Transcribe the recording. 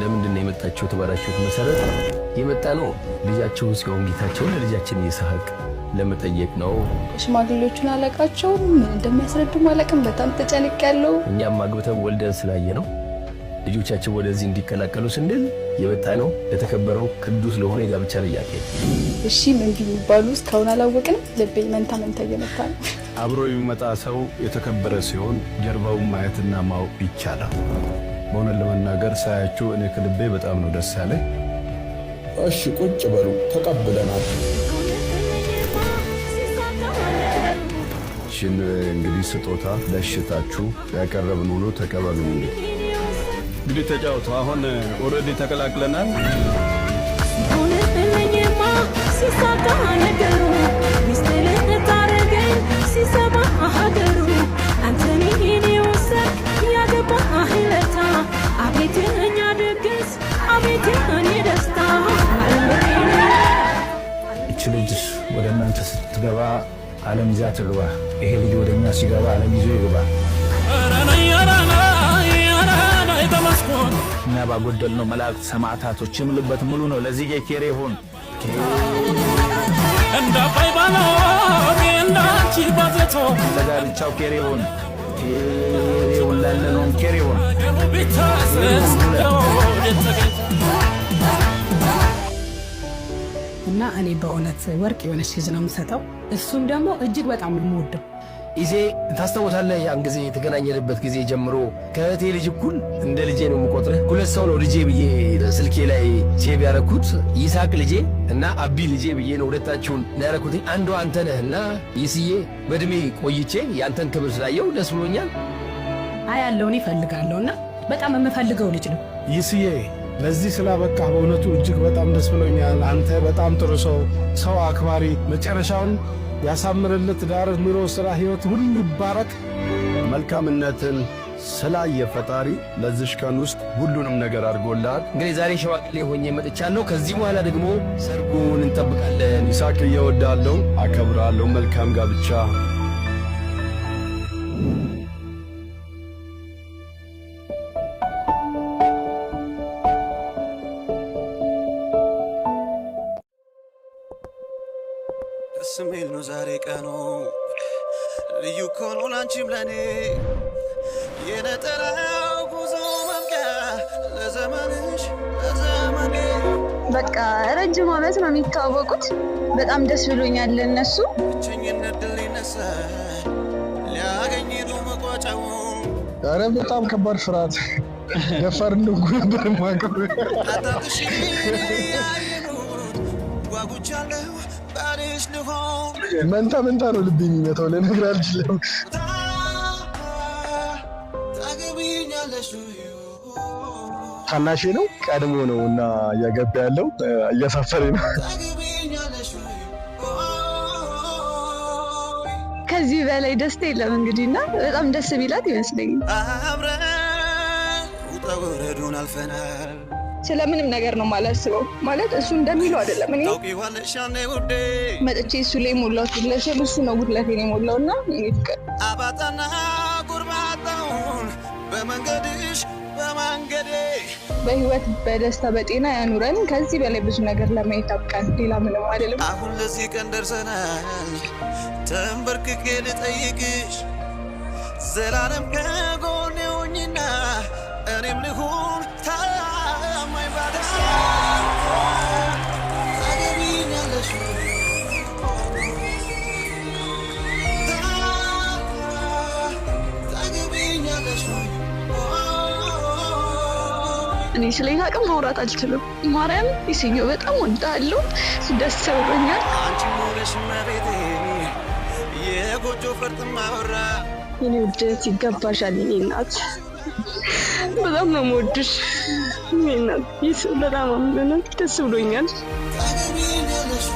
ለምንድን ነው የመጣችው ተባራችሁት መሰረት የመጣ ነው ልጃቸው እስካሁን ጌታቸውን ለልጃችን ይስሐቅ ለመጠየቅ ነው። ሽማግሌዎቹን አለቃቸው ምን እንደሚያስረዱ ማለቅም በጣም ተጨንቄያለሁ። እኛም ማግብተን ወልደን ስላየ ነው ልጆቻችን ወደዚህ እንዲቀላቀሉ ስንል የመጣ ነው ለተከበረው ቅዱስ ለሆነ የጋብቻ ጥያቄ። እሺ ምን ቢባሉ እስካሁን አላወቅንም። ልቤ መንታ እየመታ ነው። አብሮ የሚመጣ ሰው የተከበረ ሲሆን ጀርባውን ማየትና ማወቅ ይቻላል። በእውነት ለመናገር ሳያችሁ እኔ ከልቤ በጣም ነው ደስ ያለኝ። እሺ ቁጭ በሉ ተቀብለናል። እሺን እንግዲህ ስጦታ ለሽታችሁ ያቀረብን ሁሉ ተቀበሉ። እንግዲህ ተጫውቱ። አሁን ኦሬዲ ተቀላቅለናል። እቺ ልጅ ወደ እናንተ ስትገባ ዓለም ይዛ ትግባ። ይሄ ልጅ ወደኛ ሲገባ ዓለም ይዞ ይግባ። እኛ ባጎደልነው መላእክት ሰማዕታቶች ይምልበት ሙሉ ነው። ለዚህ ኬሬ ይሁን እንዳፋይ ባኖ እንዳንቺ ባዘቶ ለጋብቻው ኬሬ ይሁን ወላለነው ኬሬ ይሁን እና እኔ በእውነት ወርቅ የሆነች ልጅ ነው የምሰጠው። እሱም ደግሞ እጅግ በጣም የምወደው ኢዜ ታስተውታለህ? ያን ጊዜ የተገናኘንበት ጊዜ ጀምሮ ከእህቴ ልጅ እኩል እንደ ልጄ ነው የምቆጥርህ። ሁለት ሰው ነው ልጄ ብዬ ስልኬ ላይ ሴቭ ያረኩት፣ ይስሐቅ ልጄ እና አቢ ልጄ ብዬ ነው ሁለታችሁን ያረኩት። አንዱ አንተ ነህና ይስዬ በእድሜ ቆይቼ ያንተን ክብር ስላየው ደስ ብሎኛል። አያለውን ይፈልጋለሁና በጣም የምፈልገው ልጅ ነው ይስዬ። ለዚህ ስላበቃ በእውነቱ እጅግ በጣም ደስ ብሎኛል። አንተ በጣም ጥሩ ሰው አክባሪ፣ መጨረሻውን ያሳምርልት። ዳር ኑሮ፣ ሥራ፣ ሕይወት ሁሉ ይባረክ። መልካምነትን ስላየ ፈጣሪ ለዚህ ቀን ውስጥ ሁሉንም ነገር አድርጎልሃል። እንግዲህ ዛሬ ሸዋቅሌ ሆኜ መጥቻለሁ። ከዚህ በኋላ ደግሞ ሰርጉን እንጠብቃለን። ይስሐቅ እየወዳለሁ፣ አከብራለሁ። መልካም ጋብቻ። ስሜል ነው ዛሬ ቀኑ ልዩ ኮኖ ላንቺም ለኔ የነጠላው ጉዞ መምቂያ ለዘመንሽ ለዘመኔ። በቃ ረጅም ዓመት ነው የሚታወቁት። በጣም ደስ ብሎኛል ለነሱ። ብቸኝነት ድል ይነሳ ሊያገኝ ነው መቋጫው። ኧረ በጣም ከባድ ፍርሃት ደፋር እንደሆንኩ ነበር የማውቀው። አጣጥሽ ያየኑት ጓጉቻለሁ ባሪሽ ልሆን መንታ ነው ልብ የሚመታው። ልነግርህ አልችልም። ታገቢኛለሽ ታናሼ ነው ቀድሞ ነው እና እያገባ ያለው እያሳፈረኝ ነው። ከዚህ በላይ ደስታ የለም እንግዲህና በጣም ደስ ቢላት ይመስለኛል። አብረን ውጣ ውረዱን አልፈናል። ስለምንም ነገር ነው ማላስበው። ማለት እሱ እንደሚለው አይደለም። እኔ መጥቼ እሱ ላይ ሞላሁት ለሸል እሱ ነው ጉድለቴን የሞላውና አባጣና ጉርባጣውን በመንገድሽ በመንገዴ በህይወት በደስታ በጤና ያኑረን። ከዚህ በላይ ብዙ ነገር ለማየት አብቃን። ሌላ ምንም አይደለም። አሁን ለዚህ ቀን ደርሰናል። ተንበርክኬ ልጠይቅሽ ዘላለም ከጎኔ ሆኚና እኔም ልሁን ታማኝ ባለሽ ታገቢኛለሽ ታገቢኛለሽ። እኔ ስለ ይስሐቅም ማውራት አልችልም። ማርያም ይስዬው በጣም ወዳለሁ። ደስ ብሎኛል። አንቺ ሆነሽ መቤቴ የጎጆ ፈርጥ ማወራ የኔ ውደት ይገባሻል። የኔ እናት በጣም ነው የምወድሽ። የኔ እናት ይስ በጣም አምነን ደስ ብሎኛል። ታገቢኛለሽ